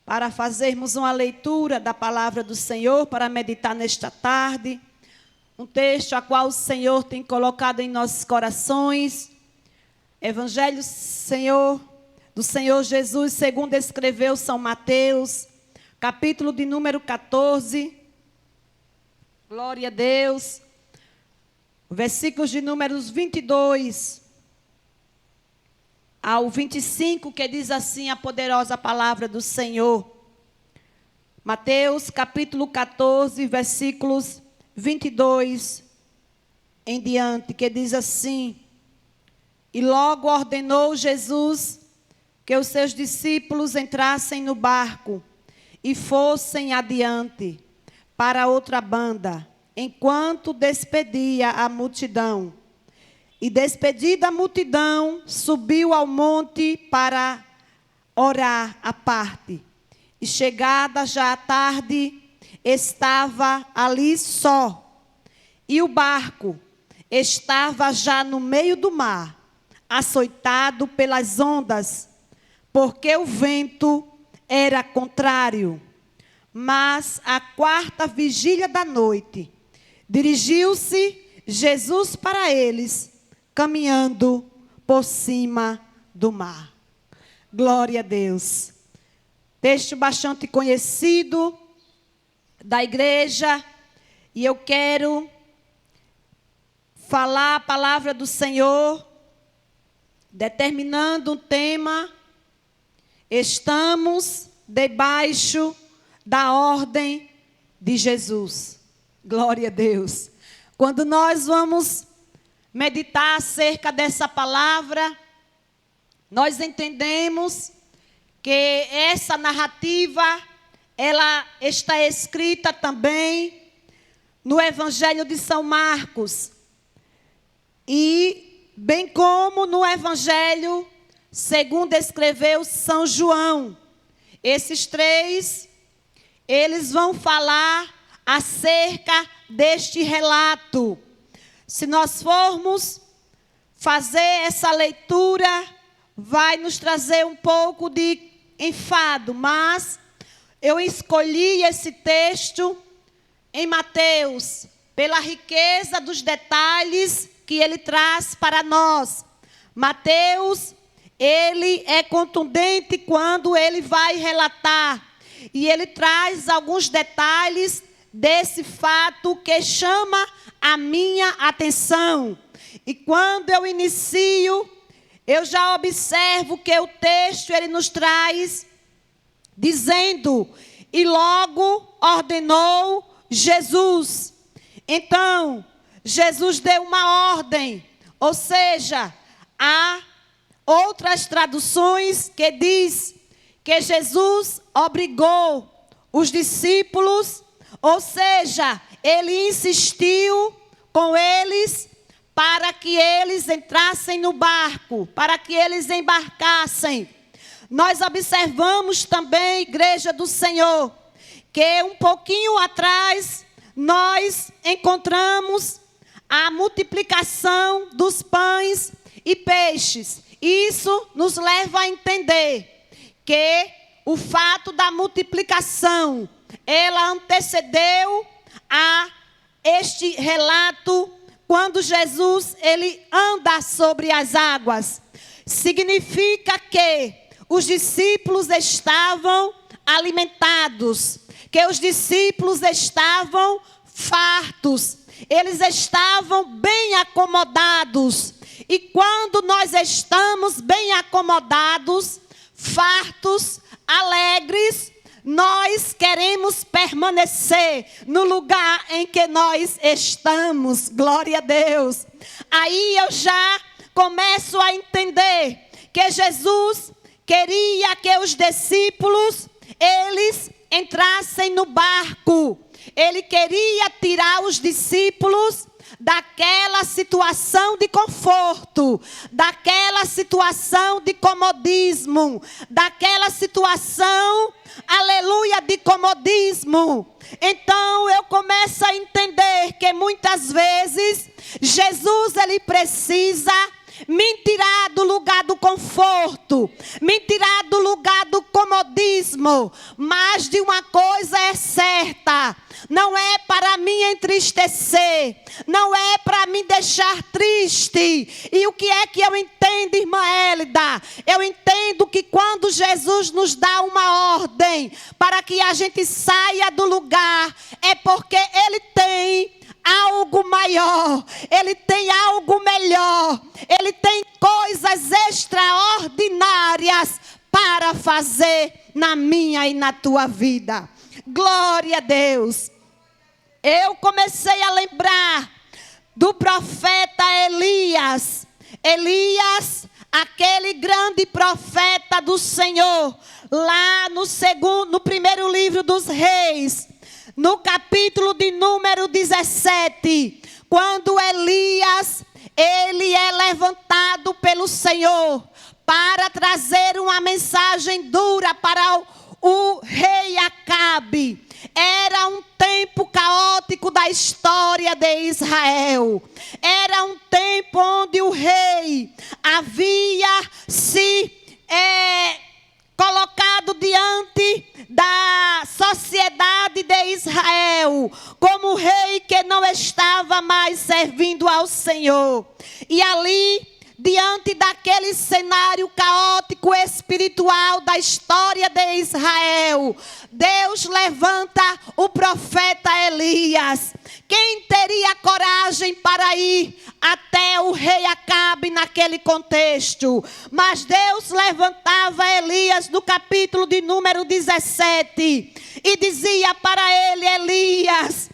para fazermos uma leitura da palavra do Senhor, para meditar nesta tarde. Um texto a qual o Senhor tem colocado em nossos corações. Evangelho, Senhor, do Senhor Jesus, segundo escreveu São Mateus, capítulo de número 14. Glória a Deus. Versículos de números 22 ao 25, que diz assim a poderosa palavra do Senhor. Mateus, capítulo 14, versículos 22 em diante, que diz assim: E logo ordenou Jesus que os seus discípulos entrassem no barco e fossem adiante para outra banda, enquanto despedia a multidão. E despedida a multidão, subiu ao monte para orar à parte. E chegada já a tarde, estava ali só. E o barco estava já no meio do mar, açoitado pelas ondas, porque o vento era contrário. Mas à quarta vigília da noite, dirigiu-se Jesus para eles, caminhando por cima do mar. Glória a Deus. Texto bastante conhecido da igreja, e eu quero falar a palavra do Senhor, determinando um tema: estamos debaixo da ordem de Jesus. Glória a Deus. Quando nós vamos meditar acerca dessa palavra, nós entendemos que essa narrativa, ela está escrita também no Evangelho de São Marcos, e bem como no Evangelho segundo escreveu São João. Esses três, eles vão falar acerca deste relato. Se nós formos fazer essa leitura, vai nos trazer um pouco de enfado, mas eu escolhi esse texto em Mateus, pela riqueza dos detalhes que ele traz para nós. Mateus, ele é contundente quando ele vai relatar, e ele traz alguns detalhes desse fato que chama a minha atenção. E quando eu inicio, eu já observo que o texto ele nos traz dizendo: e logo ordenou Jesus. Então, Jesus deu uma ordem, ou seja, há outras traduções que diz que Jesus obrigou os discípulos, ou seja, ele insistiu com eles para que eles entrassem no barco, para que eles embarcassem. Nós observamos também, Igreja do Senhor, que um pouquinho atrás nós encontramos a multiplicação dos pães e peixes. Isso nos leva a entender que o fato da multiplicação, ela antecedeu a este relato quando Jesus ele anda sobre as águas. Significa que os discípulos estavam alimentados, que os discípulos estavam fartos, eles estavam bem acomodados. E quando nós estamos bem acomodados, fartos, alegres, nós queremos permanecer no lugar em que nós estamos. Glória a Deus. Aí eu já começo a entender que Jesus queria que os discípulos, eles entrassem no barco. Ele queria tirar os discípulos daquela situação de conforto, daquela situação de comodismo, daquela situação, aleluia, de comodismo. Então eu começo a entender que muitas vezes Jesus ele precisa me tirar do lugar do conforto, me tirar do lugar do comodismo. Mas de uma coisa é certa: não é para me entristecer, não é para me deixar triste. E o que é que eu entendo, irmã Hélida? Eu entendo que quando Jesus nos dá uma ordem para que a gente saia do lugar, é porque Ele tem algo maior, Ele tem algo melhor, Ele tem coisas extraordinárias para fazer na minha e na tua vida. Glória a Deus. Eu comecei a lembrar do profeta Elias. Elias, aquele grande profeta do Senhor, lá no primeiro livro dos Reis, no capítulo de número 17, quando Elias, ele é levantado pelo Senhor para trazer uma mensagem dura para o rei Acabe. Era um tempo caótico da história de Israel. Era um tempo onde o rei havia se colocado diante da sociedade de Israel como rei que não estava mais servindo ao Senhor. E ali, diante daquele cenário caótico espiritual da história de Israel, Deus levanta o profeta Elias. Quem teria coragem para ir até o rei Acabe naquele contexto? Mas Deus levantava Elias no capítulo de número 17 e dizia para ele: Elias,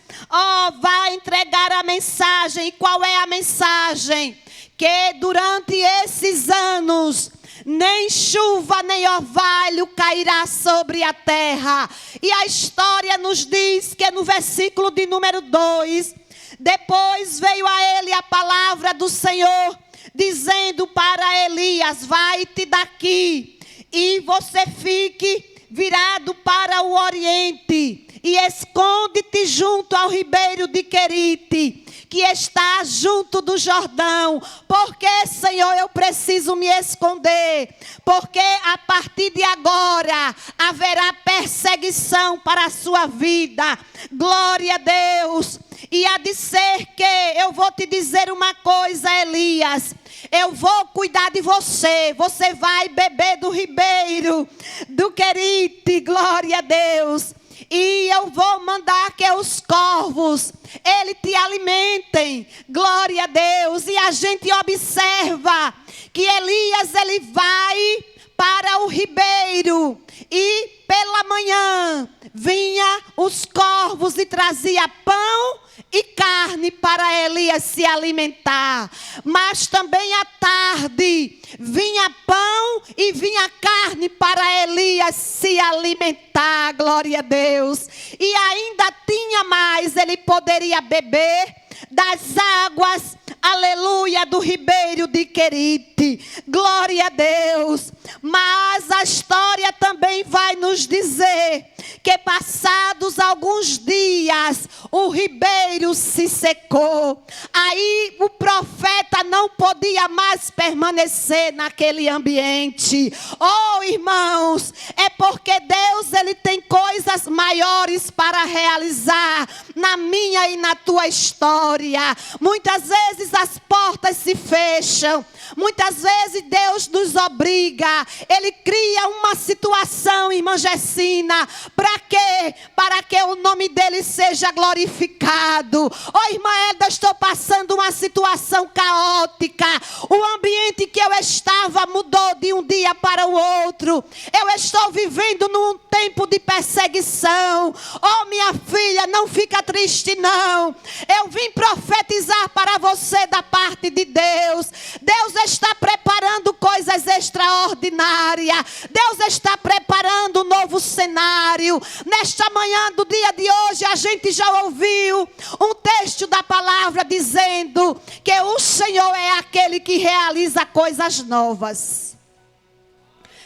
vai entregar a mensagem. E qual é a mensagem? Que durante esses anos nem chuva nem orvalho cairá sobre a terra. E a história nos diz que no versículo de número 2, depois veio a ele a palavra do Senhor, dizendo para Elias: vai-te daqui e você fique virado para o oriente e esconde-te junto ao ribeiro de Querite, que está junto do Jordão. Porque, Senhor, eu preciso me esconder, porque a partir de agora haverá perseguição para a sua vida. Glória a Deus. E há de ser que eu vou te dizer uma coisa, Elias: eu vou cuidar de você. Você vai beber do ribeiro do Querite. Glória a Deus. E eu vou mandar que os corvos, ele te alimentem. Glória a Deus. E a gente observa que Elias, ele vai para o ribeiro. E pela manhã vinha os corvos e trazia pão e carne para Elias se alimentar. Mas também à tarde vinha pão e vinha carne para Elias se alimentar. Glória a Deus. E ainda tinha mais, ele poderia beber das águas, aleluia, do ribeiro de Querite. Glória a Deus. Mas a história também vai nos dizer que passados alguns dias o ribeiro se secou. Aí o profeta não podia mais permanecer naquele ambiente. Oh, irmãos, é porque Deus, ele tem coisas maiores para realizar na minha e na tua história. Muitas vezes as portas se fecham. Muitas vezes Deus nos obriga. Ele cria uma situação, irmã Gessina. Para quê? Para que o nome dele seja glorificado. Oh, irmã Elda, estou passando uma situação caótica. O ambiente que eu estava mudou de um dia para o outro. Eu estou vivendo num tempo de perseguição. Oh, minha filha, não fica triste não. Eu vim profetizar para você da parte de Deus. Deus está preparando coisas extraordinárias. Deus está preparando um novo cenário. Nesta manhã do dia de hoje, a gente já ouviu um texto da palavra dizendo que o Senhor é aquele que realiza coisas novas.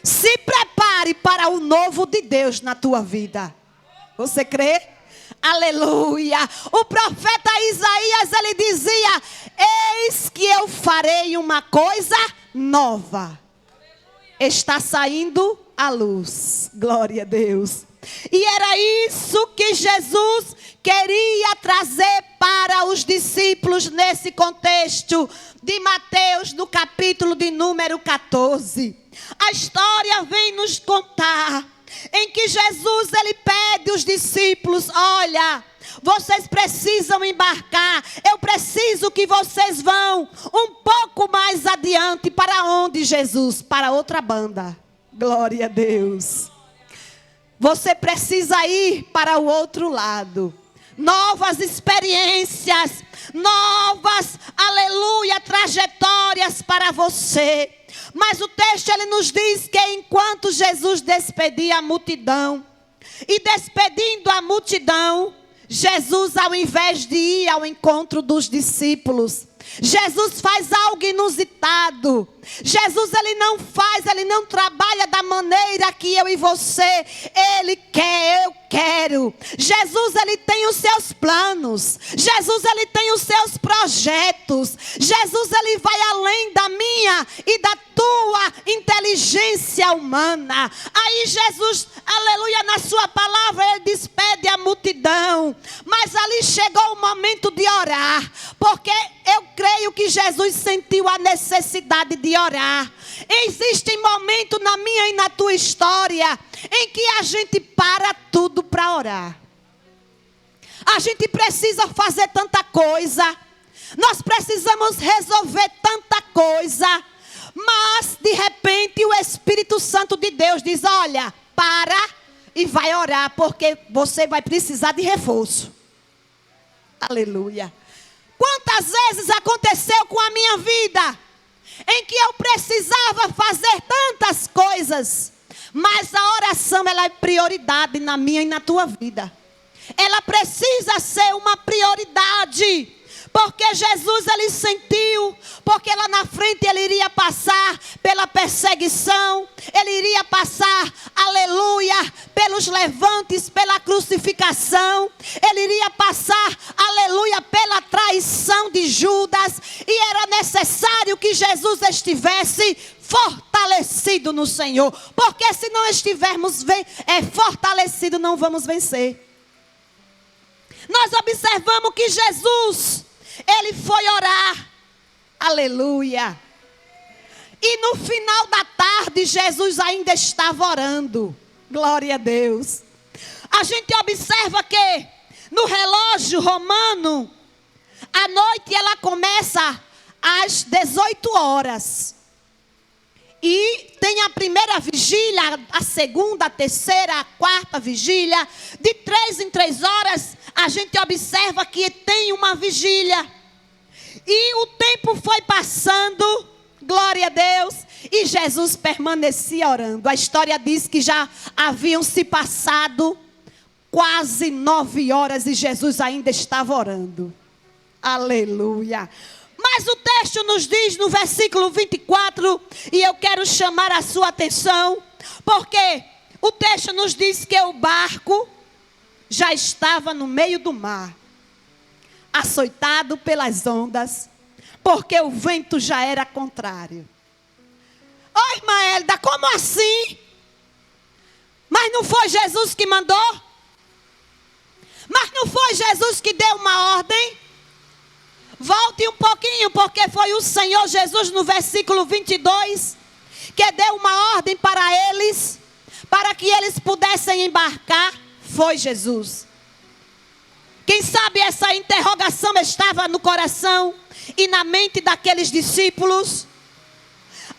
Se prepare para o novo de Deus na tua vida. Você crê? Aleluia. O profeta Isaías, ele dizia: eis que eu farei uma coisa nova. Está saindo a luz. Glória a Deus. E era isso que Jesus queria trazer para os discípulos nesse contexto de Mateus, no capítulo de número 14. A história vem nos contar em que Jesus, ele pede aos discípulos: olha, vocês precisam embarcar. Eu preciso que vocês vão um pouco mais adiante. Para onde, Jesus? Para outra banda. Glória a Deus. Você precisa ir para o outro lado. Novas experiências, novas, aleluia, trajetórias para você. Mas o texto, ele nos diz que enquanto Jesus despedia a multidão, e despedindo a multidão, Jesus, ao invés de ir ao encontro dos discípulos, Jesus faz algo inusitado. Jesus, ele não trabalha da maneira que eu e você. Ele quer, eu quero. Jesus, ele tem os seus planos. Jesus, ele tem os seus projetos. Jesus, ele vai além da minha e da tua inteligência humana. Aí Jesus, aleluia, na sua palavra, ele despede a multidão. Mas ali chegou o momento de orar. Porque eu creio que Jesus sentiu a necessidade de orar. Existem momentos na minha e na tua história em que a gente para tudo para orar. A gente precisa fazer tanta coisa. Nós precisamos resolver tanta coisa. Mas de repente o Espírito Santo de Deus diz: olha, para e vai orar, porque você vai precisar de reforço. Aleluia. Quantas vezes aconteceu com a minha vida em que eu precisava fazer tantas coisas, mas a oração, ela é prioridade na minha e na tua vida. Ela precisa ser uma prioridade. Porque Jesus, ele sentiu, porque lá na frente ele iria passar pela perseguição, ele iria passar, aleluia, pelos levantes, pela crucificação, ele iria passar, aleluia, pela traição de Judas, e era necessário que Jesus estivesse fortalecido no Senhor, porque se não estivermos fortalecidos, não vamos vencer. Nós observamos que Jesus, ele foi orar, aleluia, e no final da tarde Jesus ainda estava orando, glória a Deus. A gente observa que no relógio romano, a noite ela começa às 18 horas, e tem a primeira vigília, a segunda, a terceira, a quarta vigília, de 3 em 3 horas, a gente observa que tem uma vigília. E o tempo foi passando, glória a Deus, e Jesus permanecia orando. A história diz que já haviam se passado quase 9 horas e Jesus ainda estava orando. Aleluia. Mas o texto nos diz no versículo 24, e eu quero chamar a sua atenção, porque o texto nos diz que o barco já estava no meio do mar, açoitado pelas ondas, porque o vento já era contrário. Ô irmã Hélida, como assim? Mas não foi Jesus que mandou? Mas não foi Jesus que deu uma ordem? Volte um pouquinho, porque foi o Senhor Jesus no versículo 22 que deu uma ordem para eles, para que eles pudessem embarcar. Foi Jesus. Quem sabe essa interrogação estava no coração e na mente daqueles discípulos.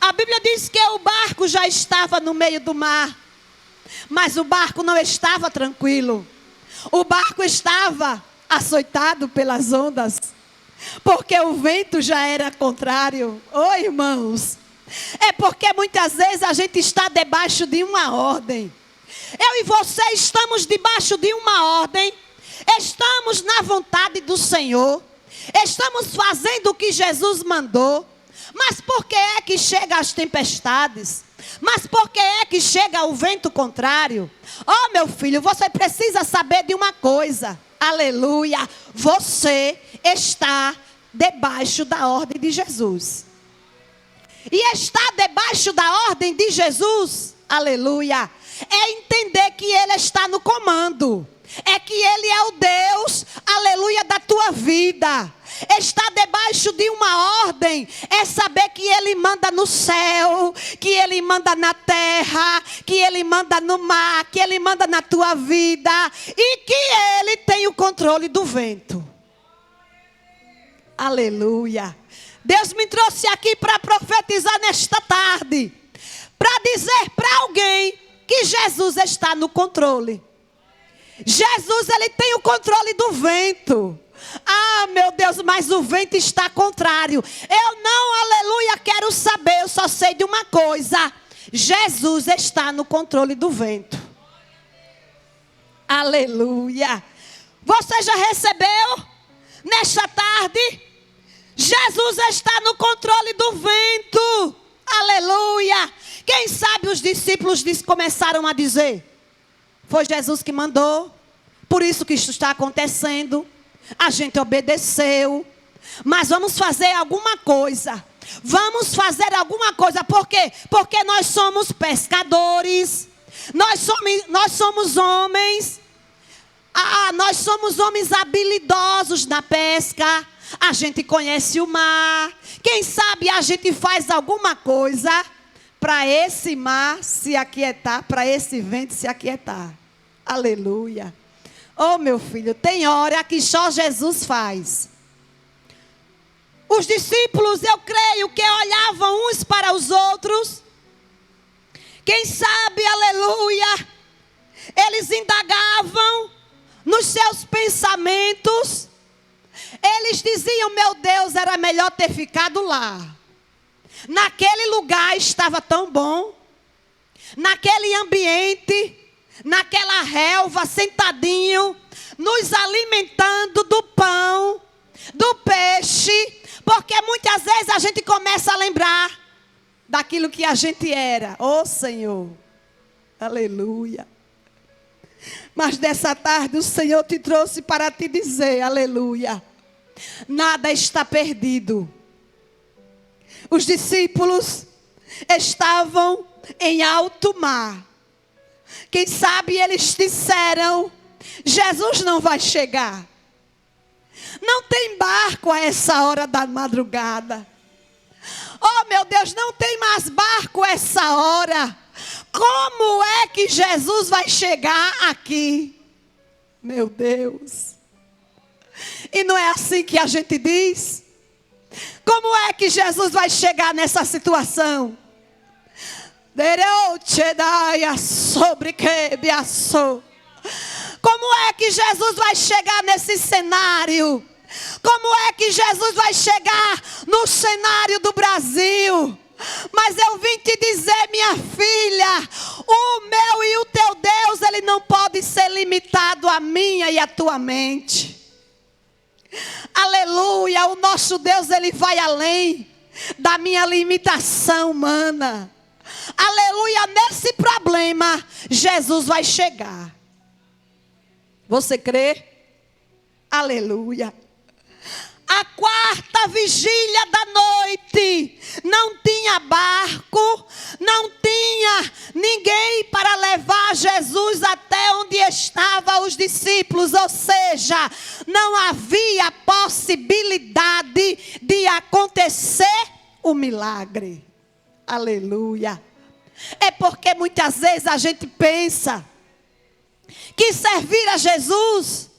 A Bíblia diz que o barco já estava no meio do mar, mas o barco não estava tranquilo. O barco estava açoitado pelas ondas, porque o vento já era contrário. Oi, irmãos, é porque muitas vezes a gente está debaixo de uma ordem. Eu e você estamos debaixo de uma ordem, estamos na vontade do Senhor, estamos fazendo o que Jesus mandou, mas por que é que chegam as tempestades? Mas por que é que chega o vento contrário? Oh, meu filho, você precisa saber de uma coisa. Aleluia. Você está debaixo da ordem de Jesus. E estar debaixo da ordem de Jesus, aleluia, é entender que Ele está no comando. É que Ele é o Deus, aleluia, da tua vida. Estar debaixo de uma ordem é saber que Ele manda no céu, que Ele manda na terra, que Ele manda no mar, que Ele manda na tua vida e que Ele tem o controle do vento. Aleluia. Deus me trouxe aqui para profetizar nesta tarde, para dizer para alguém que Jesus está no controle. Jesus, Ele tem o controle do vento. Ah, meu Deus, mas o vento está contrário. Eu não, aleluia, quero saber, eu só sei de uma coisa. Jesus está no controle do vento. Aleluia. Você já recebeu nesta tarde? Jesus está no controle do vento. Aleluia. Quem sabe os discípulos começaram a dizer: foi Jesus que mandou, por isso que isso está acontecendo. A gente obedeceu, mas vamos fazer alguma coisa. Vamos fazer alguma coisa. Por quê? Porque nós somos pescadores. Nós somos homens. Nós somos homens habilidosos na pesca. A gente conhece o mar. Quem sabe a gente faz alguma coisa para esse mar se aquietar, para esse vento se aquietar. Aleluia. Oh, meu filho, tem hora que só Jesus faz. Os discípulos, eu creio que olhavam uns para os outros. Quem sabe, aleluia, eles indagavam nos seus pensamentos. Eles diziam: meu Deus, era melhor ter ficado lá. Naquele lugar estava tão bom. Naquele ambiente, naquela relva, sentadinho, nos alimentando do pão, do peixe. Porque muitas vezes a gente começa a lembrar daquilo que a gente era. Oh, Senhor, aleluia. Mas nessa tarde o Senhor te trouxe para te dizer, aleluia, nada está perdido. Os discípulos estavam em alto mar. Quem sabe eles disseram: Jesus não vai chegar. Não tem barco a essa hora da madrugada. Oh, meu Deus, não tem mais barco a essa hora. Como é que Jesus vai chegar aqui? Meu Deus. E não é assim que a gente diz? Como é que Jesus vai chegar nessa situação? Como é que Jesus vai chegar nesse cenário? Como é que Jesus vai chegar no cenário do Brasil? Mas eu vim te dizer, minha filha, o meu e o teu Deus, ele não pode ser limitado à minha e à tua mente. Aleluia, o nosso Deus, ele vai além da minha limitação humana. Aleluia, nesse problema, Jesus vai chegar. Você crê? Aleluia. A quarta vigília da noite, não tinha barco, não tinha ninguém para levar Jesus até onde estavam os discípulos, ou seja, não havia possibilidade de acontecer o milagre. Aleluia. É porque muitas vezes a gente pensa que servir a Jesus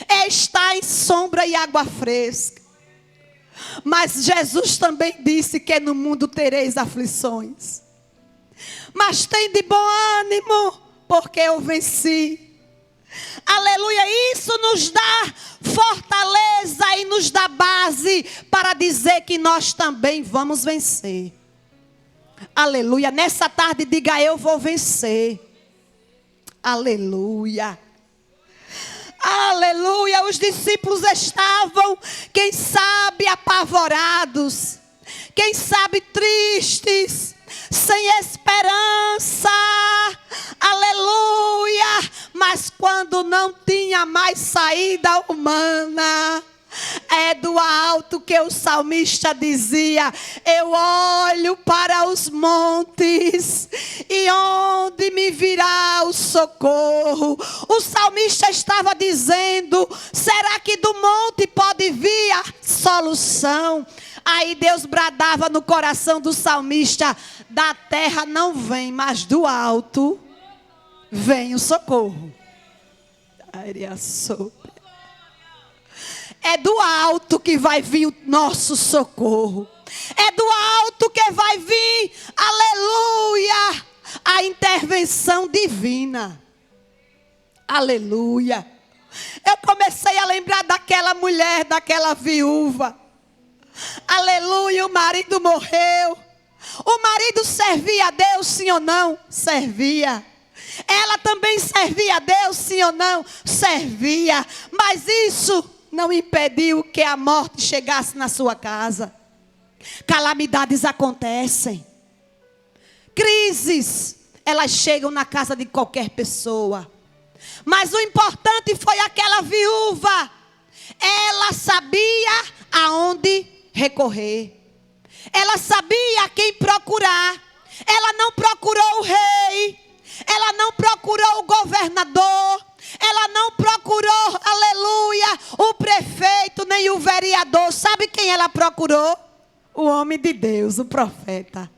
é estar em sombra e água fresca. Mas Jesus também disse que no mundo tereis aflições. Mas tem de bom ânimo, porque eu venci. Aleluia, isso nos dá fortaleza e nos dá base para dizer que nós também vamos vencer. Aleluia, nessa tarde diga: eu vou vencer. Aleluia. Aleluia, os discípulos estavam, quem sabe, apavorados, quem sabe tristes, sem esperança, aleluia. Mas quando não tinha mais saída humana, é do alto que o salmista dizia: eu olho para os montes, e onde me virá o socorro? O salmista estava dizendo: será que do monte pode vir a solução? Aí Deus bradava no coração do salmista: da terra não vem, mas do alto vem o socorro. É do alto que vai vir o nosso socorro. É do alto que vai vir, aleluia, a intervenção divina. Aleluia. Eu comecei a lembrar daquela mulher, daquela viúva. Aleluia, o marido morreu. O marido servia a Deus, sim ou não? Servia. Ela também servia a Deus, sim ou não? Servia. Mas isso não impediu que a morte chegasse na sua casa. Calamidades acontecem. Crises, elas chegam na casa de qualquer pessoa. Mas o importante foi aquela viúva. Ela sabia aonde recorrer. Ela sabia a quem procurar. Ela não procurou o rei. Ela não procurou o governador. Ela não procurou, aleluia, o prefeito nem o vereador. Sabe quem ela procurou? O homem de Deus, o profeta.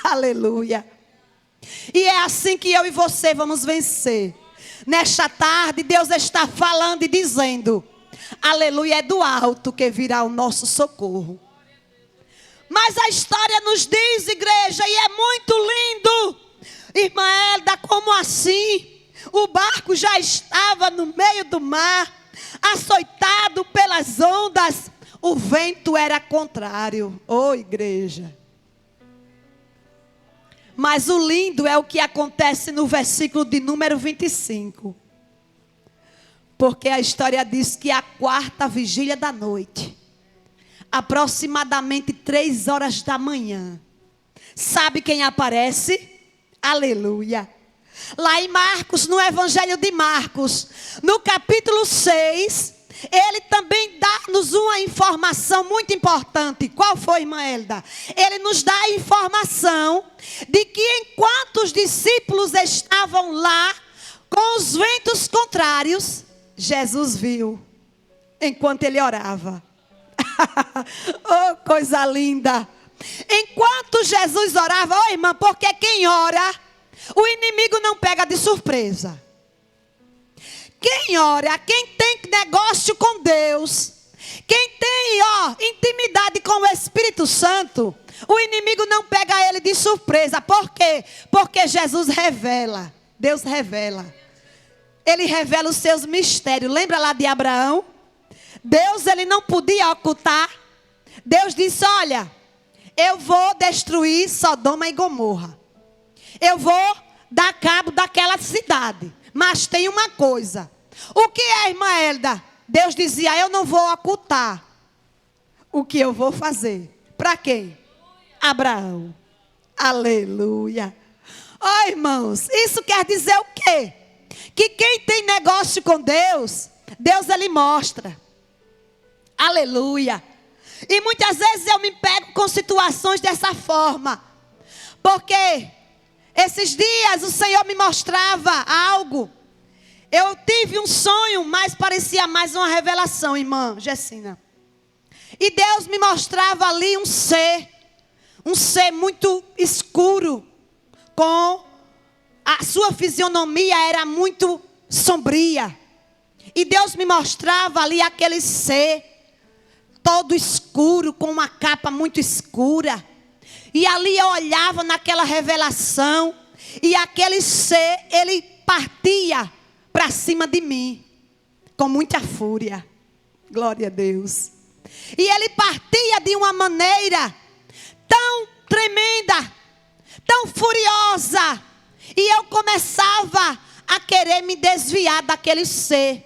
Aleluia. E é assim que eu e você vamos vencer. Nesta tarde, Deus está falando e dizendo: aleluia, é do alto que virá o nosso socorro. Mas a história nos diz, igreja, e é muito lindo, irmã Elda, como assim? O barco já estava no meio do mar, açoitado pelas ondas. O vento era contrário. Ô, igreja. Mas o lindo é o que acontece no versículo de número 25. Porque a história diz que a quarta vigília da noite, aproximadamente 3 horas da manhã, sabe quem aparece? Aleluia. Lá em Marcos, no Evangelho de Marcos, no capítulo 6, ele também dá-nos uma informação muito importante. Qual foi, irmã Elda? Ele nos dá a informação de que enquanto os discípulos estavam lá, com os ventos contrários, Jesus viu, enquanto ele orava. Oh, coisa linda. Enquanto Jesus orava, oh, irmã, porque quem ora, o inimigo não pega de surpresa. Quem ora, quem tem negócio com Deus, quem tem, intimidade com o Espírito Santo, o inimigo não pega ele de surpresa. Por quê? Porque Jesus revela. Deus revela. Ele revela os seus mistérios. Lembra lá de Abraão? Deus, ele não podia ocultar. Deus disse: olha, eu vou destruir Sodoma e Gomorra. Eu vou dar cabo daquela cidade. Mas tem uma coisa. O que é, irmã Elda? Deus dizia: eu não vou ocultar o que eu vou fazer. Para quem? Abraão. Aleluia. Oh, irmãos, isso quer dizer o quê? Que quem tem negócio com Deus, Deus ele mostra. Aleluia. E muitas vezes eu me pego com situações dessa forma. Porque esses dias o Senhor me mostrava algo. Eu tive um sonho, mas parecia mais uma revelação, irmã Gessina. E Deus me mostrava ali um ser muito escuro, com a sua fisionomia era muito sombria. E Deus me mostrava ali aquele ser todo escuro, com uma capa muito escura. E ali eu olhava naquela revelação, e aquele ser, ele partia para cima de mim, com muita fúria. Glória a Deus. E ele partia de uma maneira tão tremenda, tão furiosa. E eu começava a querer me desviar daquele ser.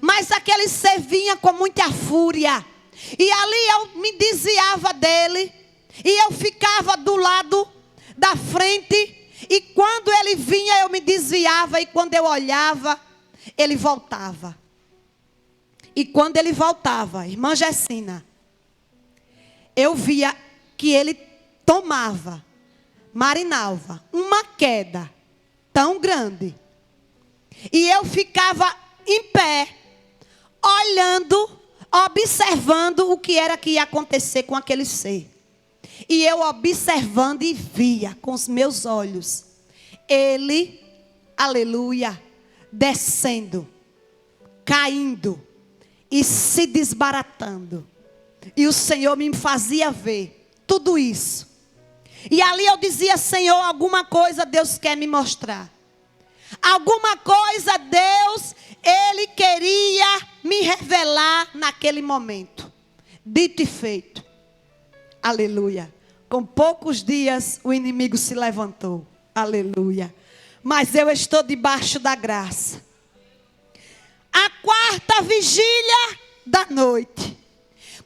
Mas aquele ser vinha com muita fúria. E ali eu me desviava dele. E eu ficava do lado da frente. E quando ele vinha, eu me desviava. E quando eu olhava, ele voltava. E quando ele voltava, irmã Gessina, eu via que ele tomava, Marinalva, uma queda tão grande. E eu ficava em pé, olhando, observando o que era que ia acontecer com aquele ser. E eu observando e via com os meus olhos, ele, aleluia, descendo, caindo e se desbaratando. E o Senhor me fazia ver tudo isso. E ali eu dizia: Senhor, alguma coisa Deus quer me mostrar. Alguma coisa Deus, Ele queria me revelar naquele momento. Dito e feito. Aleluia. Com poucos dias o inimigo se levantou. Aleluia. Mas eu estou debaixo da graça. A quarta vigília da noite.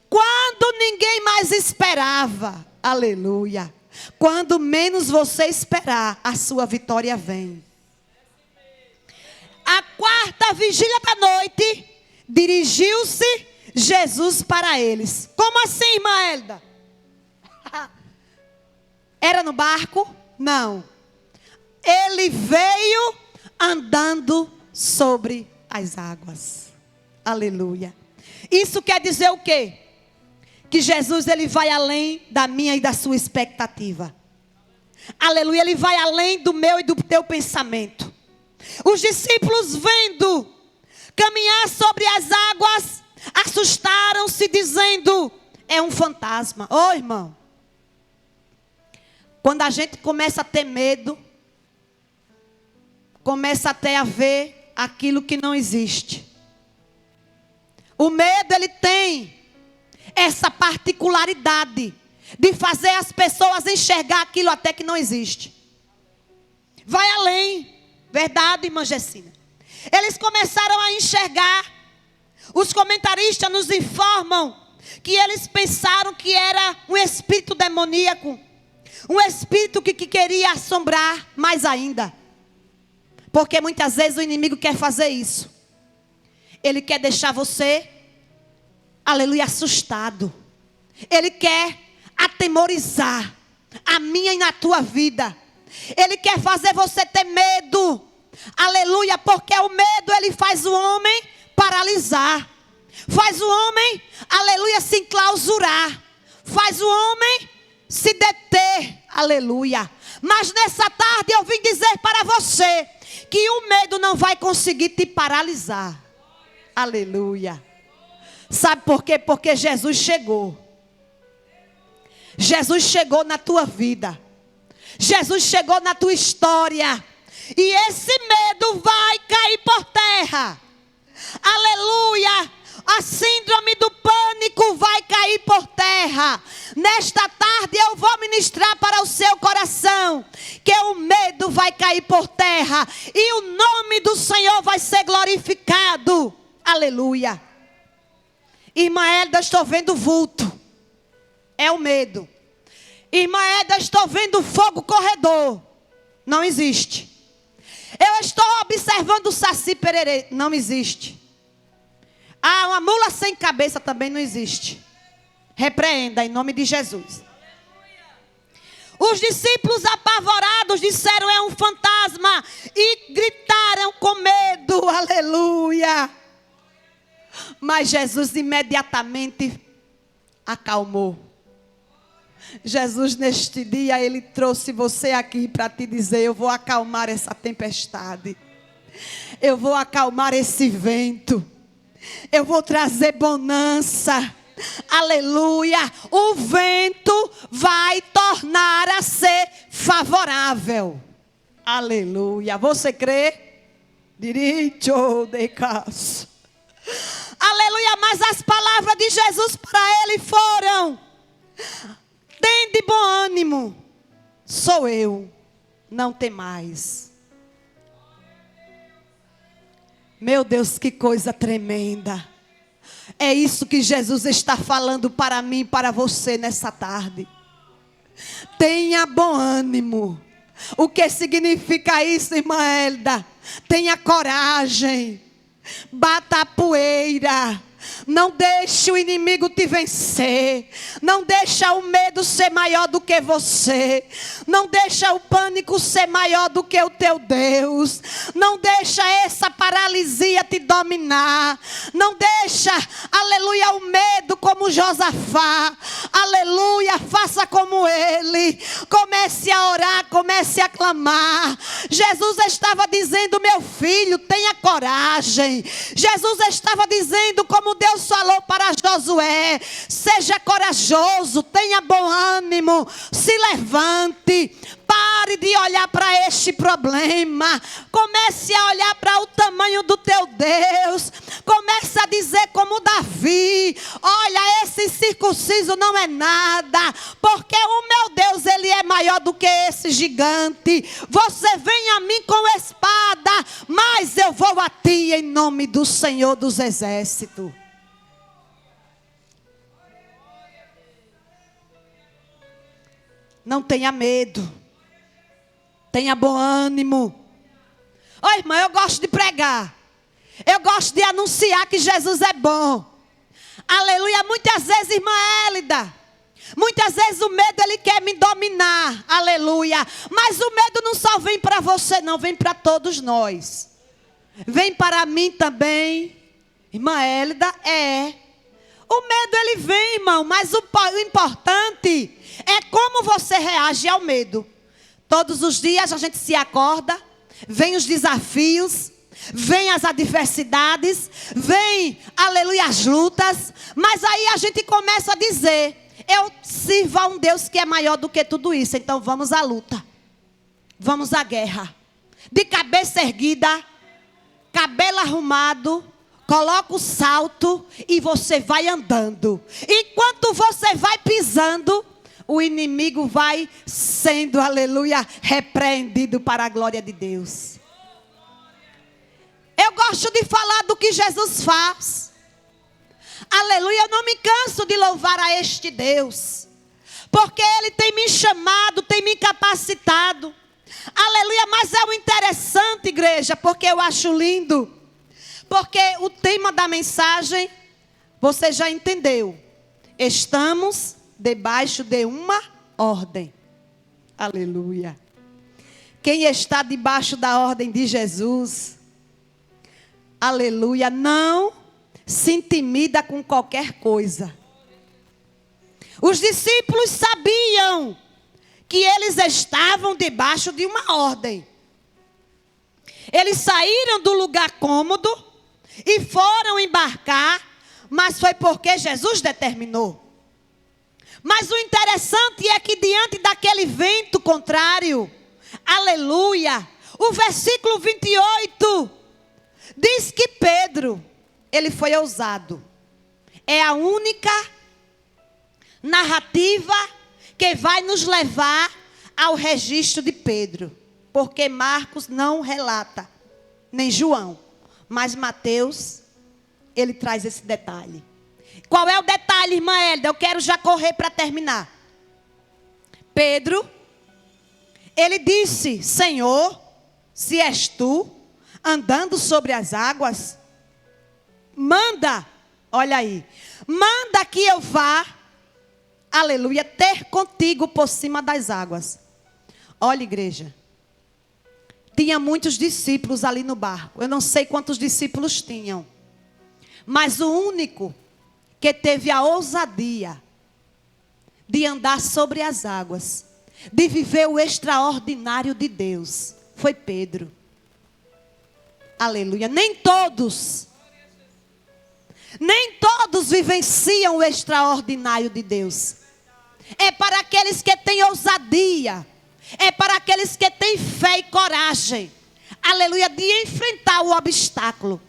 Quando ninguém mais esperava. Aleluia. Quando menos você esperar, a sua vitória vem. A quarta vigília da noite, dirigiu-se Jesus para eles. Como assim, irmã Elda? Era no barco? Não. Ele veio andando sobre as águas. Aleluia. Isso quer dizer o quê? Que Jesus, ele vai além da minha e da sua expectativa. Aleluia. Ele vai além do meu e do teu pensamento. Os discípulos, vendo caminhar sobre as águas, assustaram-se, dizendo: é um fantasma. Ô, irmão, quando a gente começa a ter medo, começa até a ver aquilo que não existe. O medo, ele tem essa particularidade de fazer as pessoas enxergar aquilo até que não existe. Vai além. Verdade, irmã Gessina? Eles começaram a enxergar. Os comentaristas nos informam que eles pensaram que era um espírito demoníaco. Um espírito que queria assombrar mais ainda. Porque muitas vezes o inimigo quer fazer isso. Ele quer deixar você, aleluia, assustado. Ele quer atemorizar a minha e na tua vida. Ele quer fazer você ter medo. Aleluia, porque o medo, ele faz o homem paralisar. Faz o homem, aleluia, se enclausurar. Faz o homem se deter. Aleluia. Mas nessa tarde eu vim dizer para você que o medo não vai conseguir te paralisar. Aleluia. Sabe por quê? Porque Jesus chegou. Jesus chegou na tua vida. Jesus chegou na tua história. E esse medo vai cair por terra. Aleluia. A síndrome do pânico vai cair por terra. Nesta tarde eu vou ministrar para o seu coração que o medo vai cair por terra. E o nome do Senhor vai ser glorificado. Aleluia. Irmã Elda, estou vendo vulto. É o medo. Irmã Elda, estou vendo fogo corredor. Não existe. Eu estou observando o saci pererê. Não existe. Ah, uma mula sem cabeça também não existe. Repreenda em nome de Jesus. Os discípulos apavorados disseram: é um fantasma. E gritaram com medo. Aleluia. Mas Jesus imediatamente acalmou. Jesus, neste dia, ele trouxe você aqui para te dizer: eu vou acalmar essa tempestade. Eu vou acalmar esse vento. Eu vou trazer bonança. Aleluia. O vento vai tornar a ser favorável. Aleluia. Você crê? Direito de casa. Aleluia. Mas as palavras de Jesus para ele foram: tende bom ânimo, sou eu, não temais. Meu Deus, que coisa tremenda. É isso que Jesus está falando para mim e para você nessa tarde. Tenha bom ânimo. O que significa isso, irmã Hélida? Tenha coragem. Bata a poeira. Não deixe o inimigo te vencer. Não deixa o medo ser maior do que você. Não deixa o pânico ser maior do que o teu Deus. Não deixa essa paralisia te dominar. Não deixa, aleluia, o medo como Josafá. Aleluia, faça como ele. Comece a orar, comece a clamar. Jesus estava dizendo: meu filho, tenha coragem. Jesus estava dizendo, como Deus falou para Josué: seja corajoso, tenha bom ânimo, se levante, pare de olhar para este problema, comece a olhar para o tamanho do teu Deus, comece a dizer como Davi: olha, esse circunciso não é nada, porque o meu Deus, ele é maior do que esse gigante. Você vem a mim com espada, mas eu vou a ti em nome do Senhor dos Exércitos. Não tenha medo. Tenha bom ânimo. Ô irmã, eu gosto de pregar. Eu gosto de anunciar que Jesus é bom. Aleluia. Muitas vezes, irmã Hélida, muitas vezes o medo, ele quer me dominar. Aleluia. Mas o medo não só vem para você, não. Vem para todos nós. Vem para mim também. Irmã Hélida, o medo, ele vem, irmão. Mas o importante é como você reage ao medo. Todos os dias a gente se acorda, vem os desafios, vem as adversidades, vem, aleluia, as lutas. Mas aí a gente começa a dizer: eu sirvo a um Deus que é maior do que tudo isso. Então vamos à luta, vamos à guerra. De cabeça erguida, cabelo arrumado, coloca o salto e você vai andando. Enquanto você vai pisando, o inimigo vai sendo, aleluia, repreendido para a glória de Deus. Eu gosto de falar do que Jesus faz. Aleluia, eu não me canso de louvar a este Deus, porque Ele tem me chamado, tem me capacitado. Aleluia, mas é o interessante, igreja, porque eu acho lindo. Porque o tema da mensagem, você já entendeu. Estamos debaixo de uma ordem. Aleluia. Quem está debaixo da ordem de Jesus, aleluia, não se intimida com qualquer coisa. Os discípulos sabiam que eles estavam debaixo de uma ordem. Eles saíram do lugar cômodo e foram embarcar, mas foi porque Jesus determinou. Mas o interessante é que diante daquele vento contrário, aleluia, o versículo 28 diz que Pedro, ele foi ousado. É a única narrativa que vai nos levar ao registro de Pedro. Porque Marcos não relata, nem João. Mas Mateus, ele traz esse detalhe. Qual é o detalhe, irmã Hélida? Eu quero já correr para terminar. Pedro, ele disse: Senhor, se és tu, andando sobre as águas, manda, olha aí, manda que eu vá, aleluia, ter contigo por cima das águas. Olha, igreja, tinha muitos discípulos ali no barco. Eu não sei quantos discípulos tinham, mas o único que teve a ousadia de andar sobre as águas, de viver o extraordinário de Deus, foi Pedro. Aleluia. Nem todos vivenciam o extraordinário de Deus. É para aqueles que têm ousadia, é para aqueles que têm fé e coragem, aleluia, de enfrentar o obstáculo.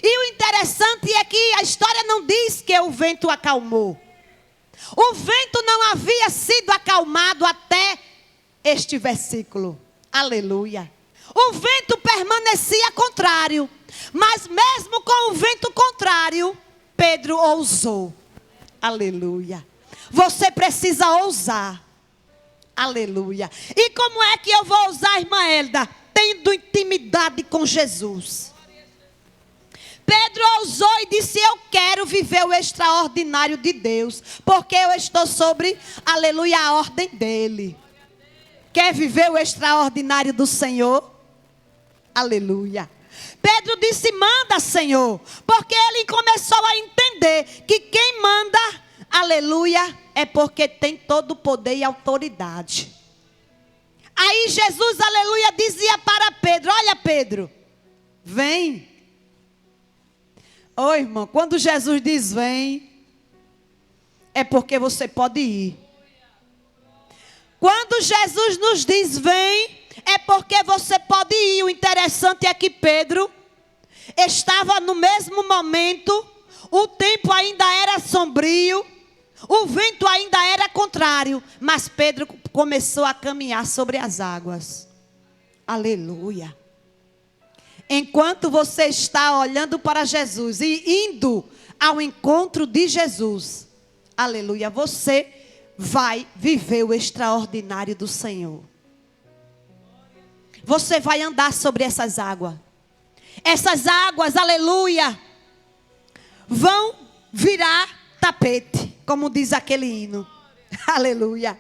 E o interessante é que a história não diz que o vento acalmou. O vento não havia sido acalmado até este versículo. Aleluia. O vento permanecia contrário. Mas mesmo com o vento contrário, Pedro ousou. Aleluia. Você precisa ousar. Aleluia. E como é que eu vou usar, irmã Hélida? Tendo intimidade com Jesus. Pedro ousou e disse: eu quero viver o extraordinário de Deus, porque eu estou sobre, aleluia, a ordem dele. Quer viver o extraordinário do Senhor? Aleluia. Pedro disse: manda, Senhor, porque ele começou a entender que quem manda, aleluia, é porque tem todo o poder e autoridade. Aí Jesus, aleluia, dizia para Pedro: olha, Pedro, vem. Ô irmão, quando Jesus diz vem, é porque você pode ir. Quando Jesus nos diz vem, é porque você pode ir. O interessante é que Pedro estava no mesmo momento, o tempo ainda era sombrio, o vento ainda era contrário, mas Pedro começou a caminhar sobre as águas. Aleluia. Enquanto você está olhando para Jesus e indo ao encontro de Jesus, aleluia, você vai viver o extraordinário do Senhor. Você vai andar sobre essas águas. Essas águas, aleluia, vão virar tapete, como diz aquele hino. Aleluia.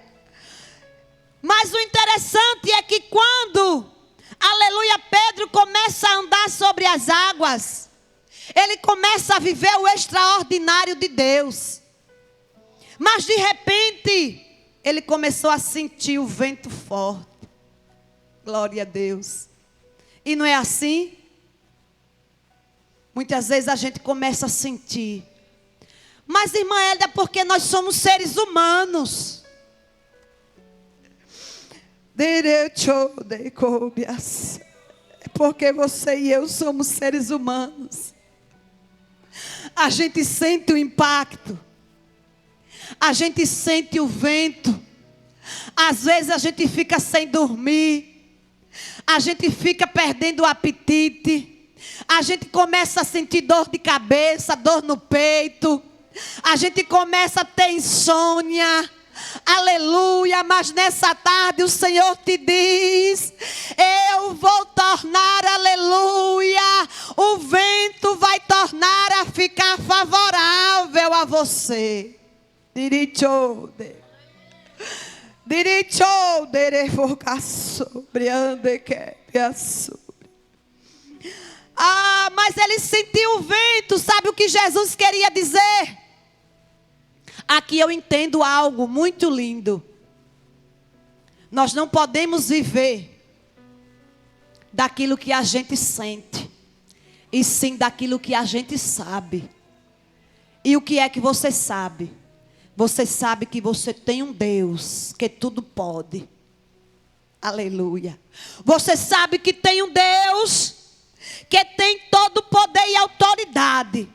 Mas o interessante é que quando, aleluia, Pedro começa a andar sobre as águas, ele começa a viver o extraordinário de Deus. Mas de repente, ele começou a sentir o vento forte. Glória a Deus. E não é assim? Muitas vezes a gente começa a sentir. Mas, irmã Hélida, porque nós somos seres humanos. É porque você e eu somos seres humanos. A gente sente o impacto. A gente sente o vento. Às vezes a gente fica sem dormir. A gente fica perdendo o apetite. A gente começa a sentir dor de cabeça, dor no peito. A gente começa a ter insônia. Aleluia, mas nessa tarde o Senhor te diz: eu vou tornar, aleluia, o vento vai tornar a ficar favorável a você. Mas ele sentiu o vento. Sabe o que Jesus queria dizer? Aqui eu entendo algo muito lindo. Nós não podemos viver daquilo que a gente sente, e sim daquilo que a gente sabe. E o que é que você sabe? Você sabe que você tem um Deus que tudo pode. Aleluia. Você sabe que tem um Deus que tem todo o poder e autoridade,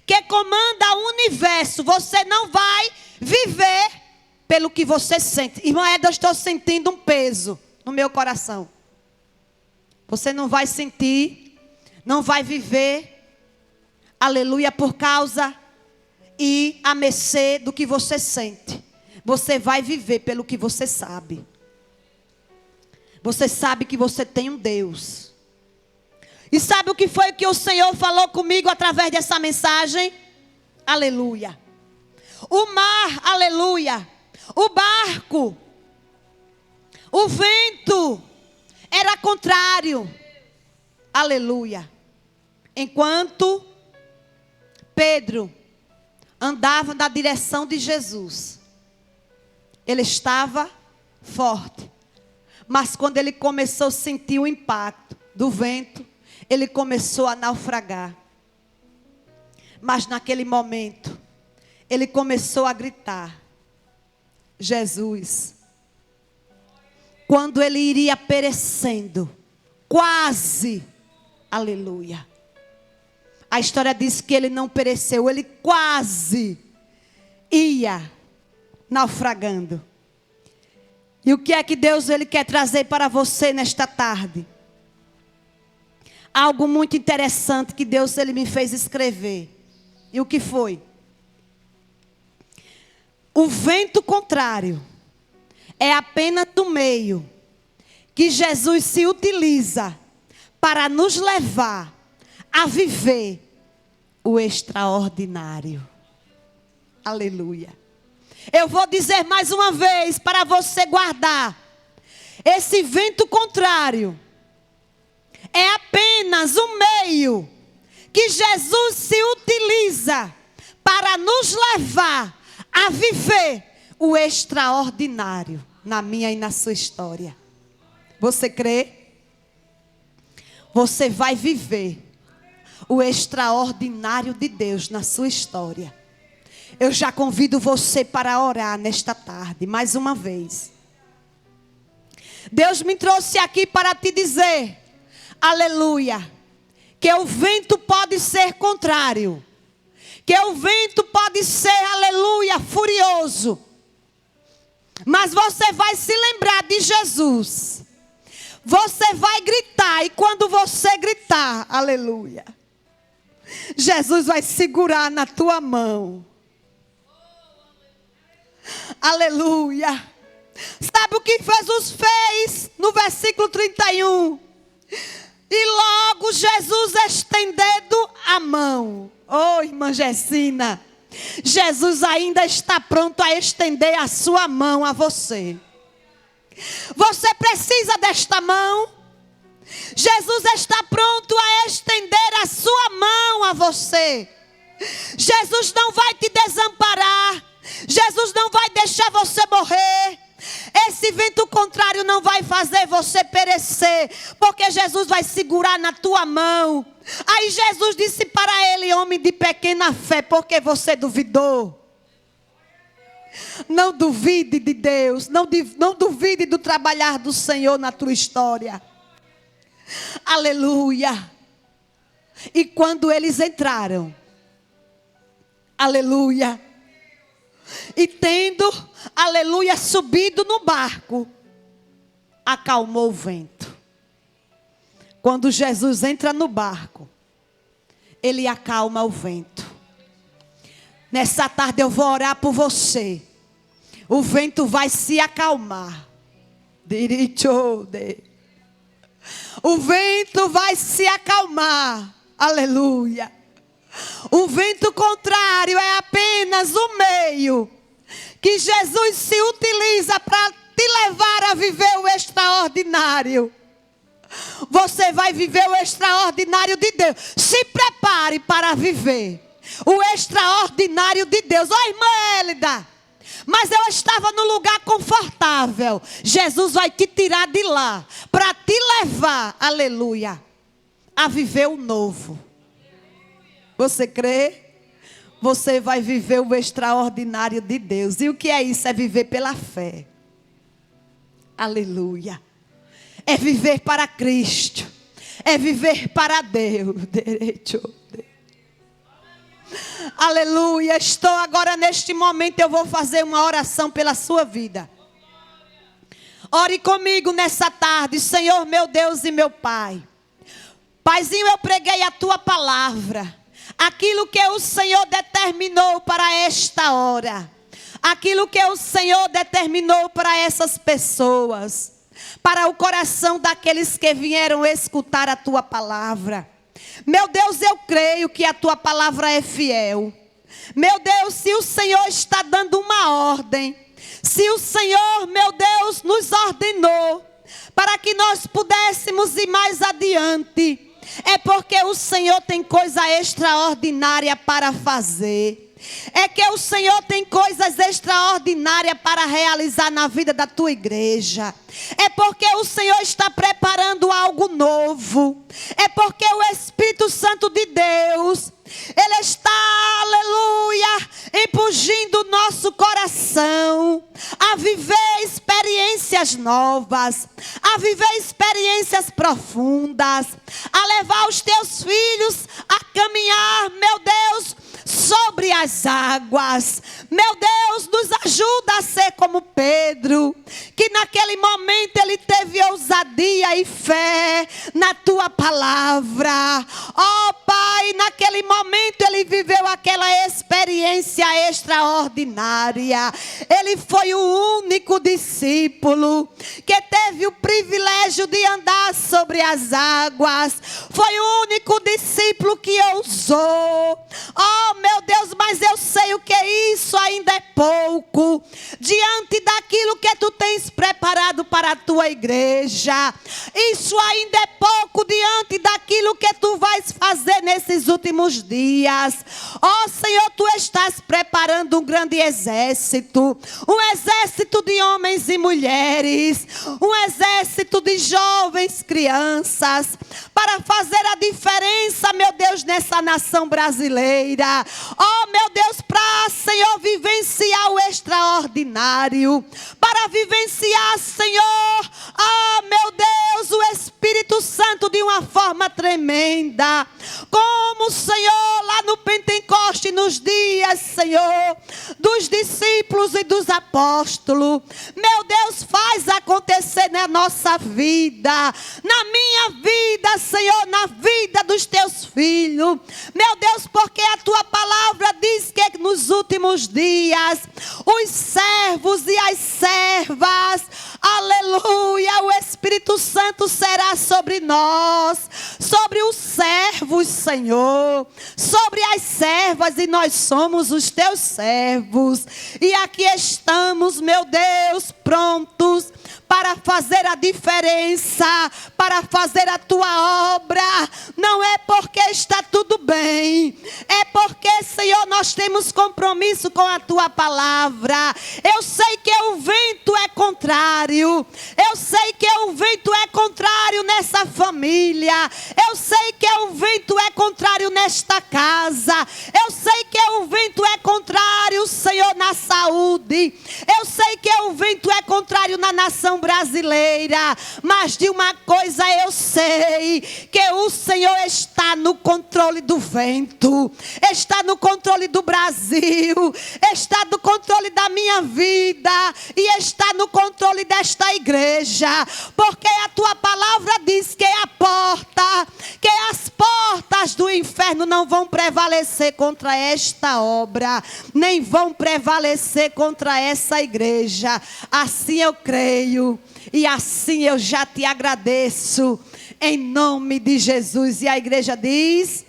que comanda o universo. Você não vai viver pelo que você sente. Irmã Eda, eu estou sentindo um peso no meu coração. Você não vai sentir, não vai viver, aleluia, por causa e a mercê do que você sente. Você vai viver pelo que você sabe. Você sabe que você tem um Deus. E sabe o que foi que o Senhor falou comigo através dessa mensagem? Aleluia. O mar, aleluia. O barco, o vento era contrário. Aleluia. Enquanto Pedro andava na direção de Jesus, ele estava forte. Mas quando ele começou a sentir o impacto do vento, ele começou a naufragar. Mas naquele momento, ele começou a gritar: Jesus. Quando ele iria perecendo, quase, aleluia. A história diz que ele não pereceu, ele quase ia naufragando. E o que é que Deus ele quer trazer para você nesta tarde? Algo muito interessante que Deus ele me fez escrever. E o que foi? O vento contrário é apenas o meio que Jesus se utiliza para nos levar a viver o extraordinário. Aleluia. Eu vou dizer mais uma vez para você guardar. Esse vento contrário é apenas um meio que Jesus se utiliza para nos levar a viver o extraordinário na minha e na sua história. Você crê? Você vai viver o extraordinário de Deus na sua história. Eu já convido você para orar nesta tarde, mais uma vez. Deus me trouxe aqui para te dizer, aleluia, que o vento pode ser contrário, que o vento pode ser, aleluia, furioso, mas você vai se lembrar de Jesus. Você vai gritar, e quando você gritar, aleluia, Jesus vai segurar na tua mão. Aleluia. Sabe o que Jesus fez no versículo 31? E logo Jesus estendendo a mão. Oh, irmã Gessina, Jesus ainda está pronto a estender a sua mão a você. Você precisa desta mão. Jesus está pronto a estender a sua mão a você. Jesus não vai te desamparar. Jesus não vai deixar você morrer. Esse vento contrário não vai fazer você perecer, porque Jesus vai segurar na tua mão. Aí Jesus disse para ele, homem de pequena fé, porque você duvidou? Não duvide de Deus, não duvide do trabalhar do Senhor na tua história. Aleluia. E quando eles entraram, aleluia, e tendo, aleluia, subido no barco, acalmou o vento. Quando Jesus entra no barco, ele acalma o vento. Nessa tarde eu vou orar por você. O vento vai se acalmar. O vento vai se acalmar. Aleluia. O vento contrário é apenas o meio que Jesus se utiliza para te levar a viver o extraordinário. Você vai viver o extraordinário de Deus. Se prepare para viver o extraordinário de Deus. Ó, irmã Hélida, mas eu estava no lugar confortável. Jesus vai te tirar de lá para te levar, aleluia, a viver o novo. Você crê? Você vai viver o extraordinário de Deus. E o que é isso? É viver pela fé. Aleluia. É viver para Cristo. É viver para Deus. Aleluia. Estou agora neste momento, eu vou fazer uma oração pela sua vida. Ore comigo nessa tarde. Senhor, meu Deus e meu Pai. Paizinho, eu preguei a tua palavra. Aquilo que o Senhor determinou para esta hora. Aquilo que o Senhor determinou para essas pessoas. Para o coração daqueles que vieram escutar a tua palavra. Meu Deus, eu creio que a tua palavra é fiel. Meu Deus, se o Senhor está dando uma ordem. Se o Senhor, meu Deus, nos ordenou para que nós pudéssemos ir mais adiante. É porque o Senhor tem coisa extraordinária para fazer. É que o Senhor tem coisas extraordinárias para realizar na vida da tua igreja. É porque o Senhor está preparando algo novo. É porque o Espírito Santo de Deus, Ele está, aleluia, empugindo o nosso coração a viver experiências novas, a viver experiências profundas, a levar os teus filhos a caminhar, meu Deus, sobre as águas. Meu Deus, nos ajuda a ser como Pedro, que naquele momento ele teve ousadia e fé na tua palavra. Ó Pai, naquele momento ele viveu aquela aquela experiência extraordinária. Ele foi o único discípulo que teve o privilégio de andar sobre as águas. Foi o único discípulo que ousou. Oh, meu Deus, mas eu sei o que é isso, ainda é pouco diante daquilo que tu tens preparado para a tua igreja. Isso ainda é pouco diante daquilo que tu vais fazer nesses últimos dias. Oh, Senhor, tu estás preparando um grande exército, um exército de homens e mulheres, um exército de jovens, crianças, para fazer a diferença, meu Deus, nessa nação brasileira. Oh, meu Deus, para, Senhor, vivenciar o extraordinário, para vivenciar, Senhor, oh, meu Deus, o Espírito Santo de uma forma tremenda, como, Senhor, lá no Pentecoste, nos dias, Senhor, dos discípulos e dos apóstolos. Meu Deus, faz acontecer na nossa vida, na minha vida, Senhor, na vida dos teus filhos. Meu Deus, porque a tua palavra diz que nos últimos dias, os servos e as servas, aleluia, o Espírito Santo será sobre nós, sobre os servos, Senhor, sobre as servas, e nós somos os teus servos. E aqui estamos, meu Deus, prontos para fazer a diferença, para fazer a tua obra. Não é porque está tudo bem, é porque, Senhor, nós temos compromisso com a tua palavra. Eu sei que o vento é contrário, eu sei que o vento é contrário nessa família, eu sei que o vento é contrário nesta casa, eu sei que o vento é contrário, Senhor, na saúde, eu sei que o vento é contrário na nação brasileira, mas de uma coisa eu sei, que o Senhor está no controle do vento, está no controle do Brasil, está no controle da minha vida e está no controle desta igreja, porque a tua palavra diz que a porta, que as portas do inferno não vão prevalecer contra esta obra, nem vão prevalecer contra essa igreja. Assim eu creio e assim eu já te agradeço, em nome de Jesus. E a igreja diz...